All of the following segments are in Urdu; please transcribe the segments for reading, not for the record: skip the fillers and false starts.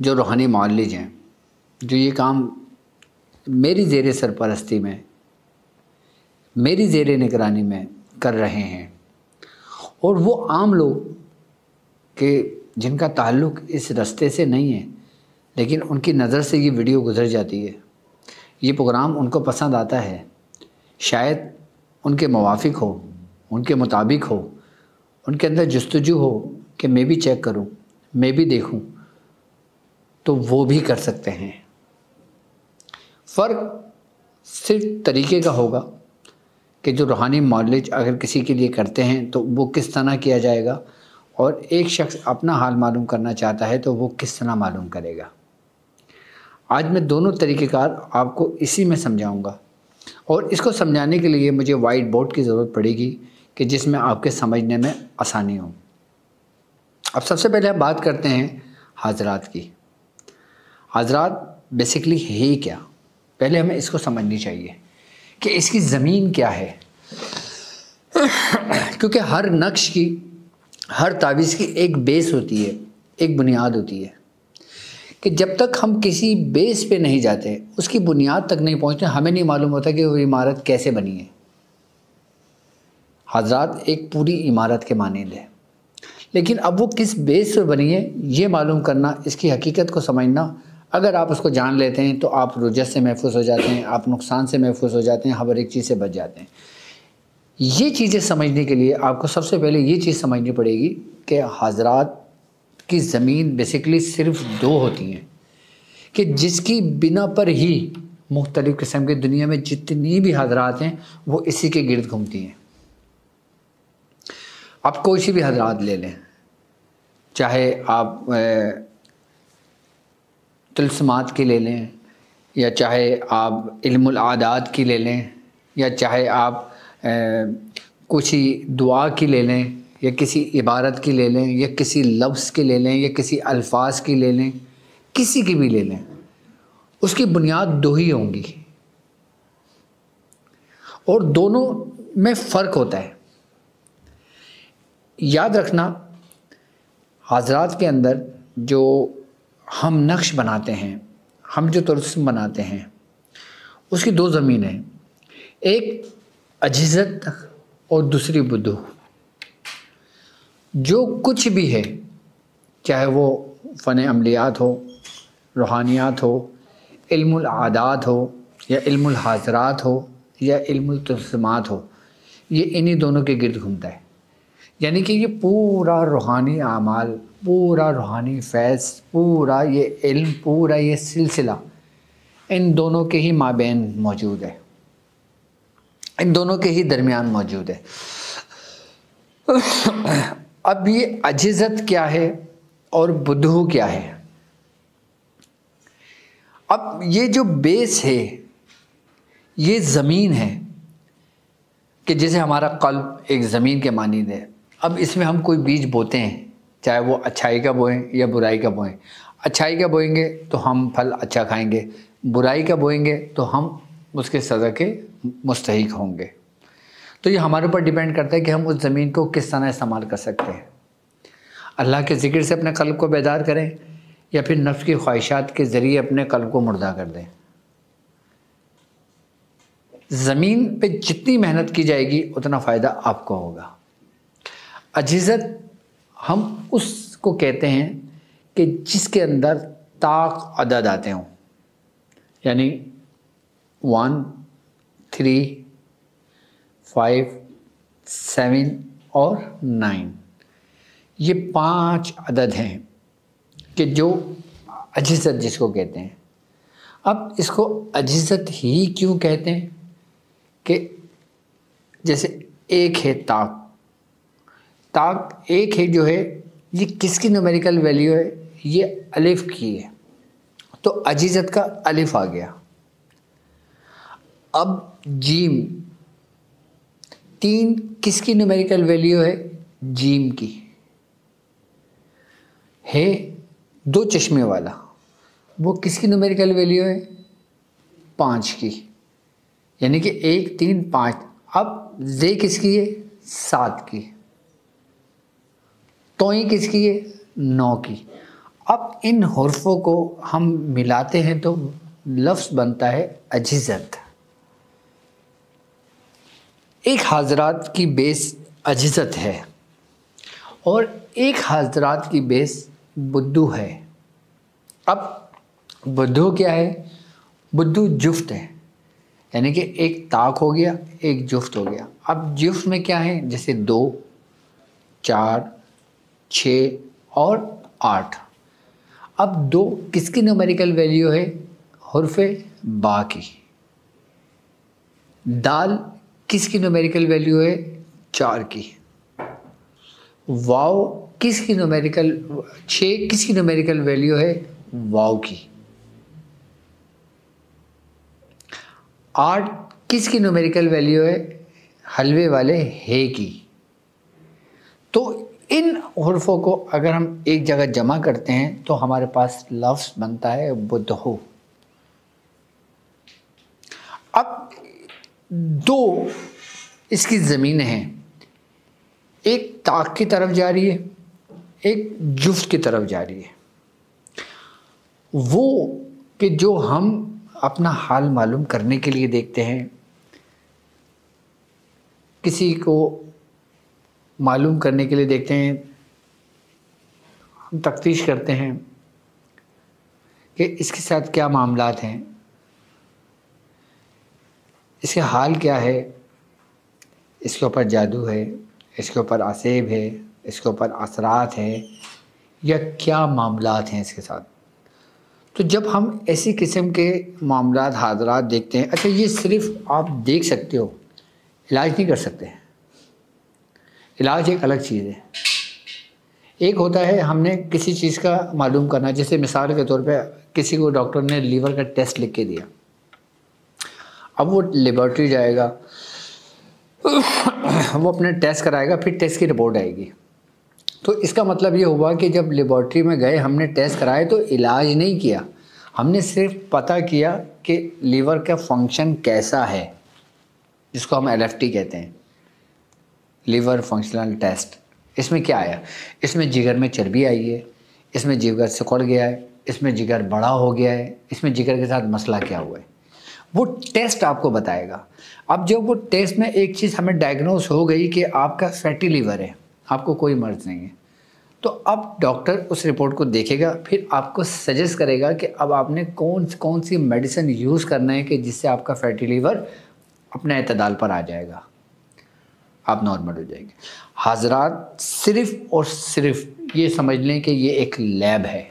جو روحانی معالج ہیں، جو یہ کام میری زیر سرپرستی میں، میری زیر نگرانی میں کر رہے ہیں، اور وہ عام لوگ کہ جن کا تعلق اس رستے سے نہیں ہے لیکن ان کی نظر سے یہ ویڈیو گزر جاتی ہے، یہ پروگرام ان کو پسند آتا ہے، شاید ان کے موافق ہو، ان کے مطابق ہو، ان کے اندر جستجو ہو کہ میں بھی چیک کروں، میں بھی دیکھوں، تو وہ بھی کر سکتے ہیں۔ فرق صرف طریقے کا ہوگا کہ جو روحانی معالج اگر کسی کے لیے کرتے ہیں تو وہ کس طرح کیا جائے گا، اور ایک شخص اپنا حال معلوم کرنا چاہتا ہے تو وہ کس طرح معلوم کرے گا۔ آج میں دونوں طریقہ کار آپ کو اسی میں سمجھاؤں گا، اور اس کو سمجھانے کے لیے مجھے وائٹ بورڈ کی ضرورت پڑے گی کہ جس میں آپ کے سمجھنے میں آسانی ہو۔ اب سب سے پہلے ہم بات کرتے ہیں حاضرات کی۔ حاضرات بیسیکلی ہے کیا؟ پہلے ہمیں اس کو سمجھنی چاہیے کہ اس کی زمین کیا ہے، کیونکہ ہر نقش کی، ہر تعویذ کی ایک بیس ہوتی ہے، ایک بنیاد ہوتی ہے، کہ جب تک ہم کسی بیس پہ نہیں جاتے، اس کی بنیاد تک نہیں پہنچتے، ہمیں نہیں معلوم ہوتا کہ وہ عمارت کیسے بنی ہے۔ حضرات ایک پوری عمارت کے مانند ہے، لیکن اب وہ کس بیس پہ بنی ہے یہ معلوم کرنا، اس کی حقیقت کو سمجھنا، اگر آپ اس کو جان لیتے ہیں تو آپ رجت سے محفوظ ہو جاتے ہیں، آپ نقصان سے محفوظ ہو جاتے ہیں، ہر ایک چیز سے بچ جاتے ہیں۔ یہ چیزیں سمجھنے کے لیے آپ کو سب سے پہلے یہ چیز سمجھنی پڑے گی کہ حضرات کی زمین بیسیکلی صرف دو ہوتی ہیں، کہ جس کی بنا پر ہی مختلف قسم کے دنیا میں جتنی بھی حضرات ہیں وہ اسی کے گرد گھومتی ہیں۔ آپ کوئی سی بھی حضرات لے لیں، چاہے آپ طلسمات کی لے لیں، یا چاہے آپ علم العادات کی لے لیں، یا چاہے آپ کچھ دعا کی لے لیں، یا کسی عبارت کی لے لیں، یا کسی لفظ کی لے لیں، یا کسی الفاظ کی لے لیں، کسی کی بھی لے لیں، اس کی بنیاد دو ہی ہوں گی، اور دونوں میں فرق ہوتا ہے۔ یاد رکھنا، حضرات کے اندر جو ہم نقش بناتے ہیں، ہم جو طلسم بناتے ہیں، اس کی دو زمینیں، ایک اجزت اور دوسری بدو۔ جو کچھ بھی ہے، چاہے وہ فن عملیات ہو، روحانیات ہو، علم العادات ہو، یا علم الحاضرات ہو، یا علم الطلسمات ہو، یہ انہی دونوں کے گرد گھومتا ہے۔ یعنی کہ یہ پورا روحانی اعمال، پورا روحانی فیض، پورا یہ علم، پورا یہ سلسلہ ان دونوں کے ہی مابین موجود ہے، ان دونوں کے ہی درمیان موجود ہے۔ اب یہ اجزت کیا ہے اور بدھو کیا ہے؟ اب یہ جو بیس ہے، یہ زمین ہے، کہ جیسے ہمارا قلب ایک زمین کے مانند ہے۔ اب اس میں ہم کوئی بیج بوتے ہیں، چاہے وہ اچھائی کا بوئیں یا برائی کا بوئیں۔ اچھائی کا بوئیں گے تو ہم پھل اچھا کھائیں گے، برائی کا بوئیں گے تو ہم اس کے سزا کے مستحق ہوں گے۔ تو یہ ہمارے اوپر ڈیپینڈ کرتا ہے کہ ہم اس زمین کو کس طرح استعمال کر سکتے ہیں۔ اللہ کے ذکر سے اپنے قلب کو بیدار کریں، یا پھر نفس کی خواہشات کے ذریعے اپنے قلب کو مردہ کر دیں۔ زمین پہ جتنی محنت کی جائے گی اتنا فائدہ آپ کو ہوگا۔ اجزت ہم اس کو کہتے ہیں کہ جس کے اندر طاق عدد آتے ہوں، یعنی 1، 3، 5، 7 اور 9، یہ 5 عدد ہیں کہ جو اجزت جس کو کہتے ہیں۔ اب اس کو اجزت ہی کیوں کہتے ہیں؟ کہ جیسے ایک ہے طاق، طاق ایک ہے جو ہے، یہ کس کی نومیریکل ویلیو ہے؟ یہ الف کی ہے، تو اجزت کا الف آ گیا۔ اب جیم 3 کس کی نومیریکل ویلیو ہے؟ جیم کی ہے۔ 2 چشمے والا، وہ کس کی نومیریکل ویلیو ہے؟ 5 کی، یعنی کہ 1، 3، 5۔ اب زے کس کی ہے؟ 7 کی۔ توئیں کس کی ہے؟ 9 کی۔ اب ان حروفوں کو ہم ملاتے ہیں تو لفظ بنتا ہے اجزت. ایک حضرات کی بیس اجزت ہے اور ایک حضرات کی بیس بدو ہے. اب بدو کیا ہے؟ بدو جفت ہے، یعنی کہ ایک طاق ہو گیا، ایک جفت ہو گیا. اب جفت میں کیا ہے؟ جیسے 2، 4، 6 اور 8. اب 2 کس کی نومیریکل ویلیو ہے؟ حرف با کی. دال کس کی نومیریکل ویلیو ہے؟ 4 کی. واو کس کی نومیریکل 6 کس کی نومیریکل ویلیو ہے؟ واو کی. 8 کس کی نومیریکل ویلیو ہے؟ حلوے والے ہے کی. تو ان حروفوں کو اگر ہم ایک جگہ جمع کرتے ہیں تو ہمارے پاس لفظ بنتا ہے بدہو. اب 2 اس کی زمینیں ہیں، ایک طاق کی طرف جا رہی ہے، ایک جفت کی طرف جا رہی ہے. وہ کہ جو ہم اپنا حال معلوم کرنے کے لیے دیکھتے ہیں، کسی کو معلوم کرنے کے لیے دیکھتے ہیں، ہم تفتیش کرتے ہیں کہ اس کے ساتھ کیا معاملات ہیں، اس کے حال کیا ہے، اس کے اوپر جادو ہے، اس کے اوپر عصیب ہے، اس کے اوپر اثرات ہے، یا کیا معاملات ہیں اس کے ساتھ. تو جب ہم ایسی قسم کے معاملات حاضرات دیکھتے ہیں، اچھا یہ صرف آپ دیکھ سکتے ہو، علاج نہیں کر سکتے. علاج ایک الگ چیز ہے. ایک ہوتا ہے ہم نے کسی چیز کا معلوم کرنا، جیسے مثال کے طور پہ کسی کو ڈاکٹر نے لیور کا ٹیسٹ لکھ کے دیا. اب وہ لیبارٹری جائے گا، وہ اپنے ٹیسٹ کرائے گا، پھر ٹیسٹ کی رپورٹ آئے گی. تو اس کا مطلب یہ ہوا کہ جب لیبارٹری میں گئے، ہم نے ٹیسٹ کرائے تو علاج نہیں کیا، ہم نے صرف پتہ کیا کہ لیور کا فنکشن کیسا ہے، جس کو ہم LFT کہتے ہیں، لیور فنکشنل ٹیسٹ. اس میں کیا آیا؟ اس میں جگر میں چربی آئی ہے، اس میں جگر سکڑ گیا ہے، اس میں جگر بڑا ہو گیا ہے، اس میں جگر کے ساتھ مسئلہ کیا ہوا ہے، وہ ٹیسٹ آپ کو بتائے گا. اب جب وہ ٹیسٹ میں ایک چیز ہمیں ڈائگنوز ہو گئی کہ آپ کا فیٹی لیور ہے، آپ کو کوئی مرض نہیں ہے، تو اب ڈاکٹر اس رپورٹ کو دیکھے گا، پھر آپ کو سجیسٹ کرے گا کہ اب آپ نے کون سی میڈیسن یوز کرنا ہے کہ جس سے آپ کا فیٹی لیور اپنے اعتدال پر آ جائے گا، آپ نارمل ہو جائیں گے. حضرات صرف اور صرف یہ سمجھ لیں کہ یہ ایک لیب ہے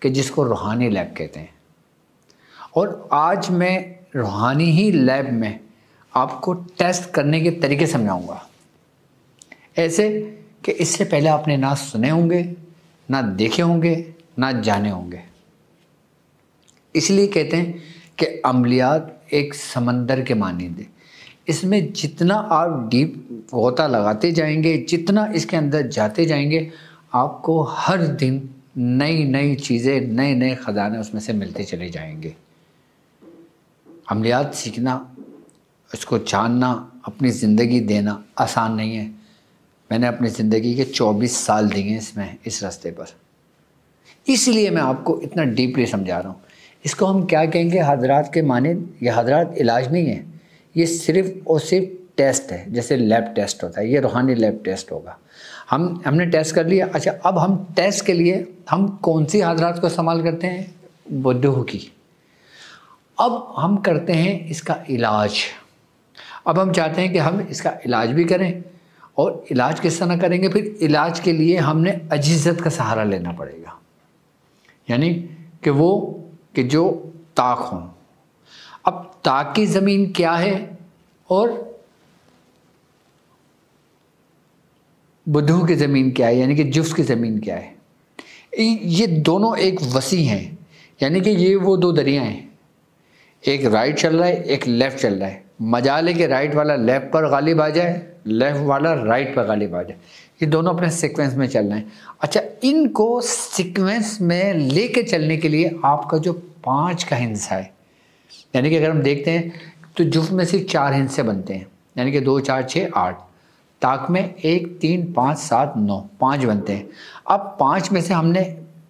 کہ جس کو روحانی لیب کہتے ہیں. اور آج میں روحانی ہی لیب میں آپ کو ٹیسٹ کرنے کے طریقے سمجھاؤں گا، ایسے کہ اس سے پہلے آپ نے نہ سنے ہوں گے، نہ دیکھے ہوں گے، نہ جانے ہوں گے. اس لیے کہتے ہیں کہ عملیات ایک سمندر کے مانند ہے. اس میں جتنا آپ ڈیپ غوطہ لگاتے جائیں گے، جتنا اس کے اندر جاتے جائیں گے، آپ کو ہر دن نئی چیزیں، نئے خزانے اس میں سے ملتے چلے جائیں گے. عملیات سیکھنا، اس کو جاننا، اپنی زندگی دینا آسان نہیں ہے. میں نے اپنی زندگی کے 24 سال دیے اس راستے پر، اس لیے میں آپ کو اتنا ڈیپلی سمجھا رہا ہوں. اس کو ہم کیا کہیں گے؟ حضرات کے مانند. یہ حضرات علاج نہیں ہے، یہ صرف اور صرف ٹیسٹ ہے، جیسے لیب ٹیسٹ ہوتا ہے، یہ روحانی لیب ٹیسٹ ہوگا. ہم نے ٹیسٹ کر لیا. اچھا اب ہم ٹیسٹ کے لیے ہم کون سی حضرات کو استعمال کرتے ہیں؟ بدہو کی. اب ہم کرتے ہیں اس کا علاج. اب ہم چاہتے ہیں کہ ہم اس کا علاج بھی کریں، اور علاج کس طرح کریں گے؟ پھر علاج کے لیے ہم نے اجزت کا سہارا لینا پڑے گا، یعنی کہ وہ کہ جو طاق ہوں. اب طاق کی زمین کیا ہے اور بدہو کی زمین کیا ہے، یعنی کہ جفت کی زمین کیا ہے؟ یہ دونوں ایک وسیع ہیں، یعنی کہ یہ وہ 2 دریا ہیں، ایک رائٹ چل رہا ہے، ایک لیفٹ چل رہا ہے. مجال ہے کہ رائٹ والا لیفٹ پر غالب آ جائے، لیفٹ والا رائٹ پر غالب آ جائے. یہ دونوں اپنے سیکوینس میں چل رہے ہیں. اچھا ان کو سیکوینس میں لے کے چلنے کے لیے آپ کا جو 5 کا ہندسہ ہے، یعنی کہ اگر ہم دیکھتے ہیں تو جفت میں صرف 4 ہندسے بنتے ہیں، یعنی کہ 2 4 6 8. طاق میں 1 3 5 7 9 5 بنتے ہیں. اب 5 میں سے ہم نے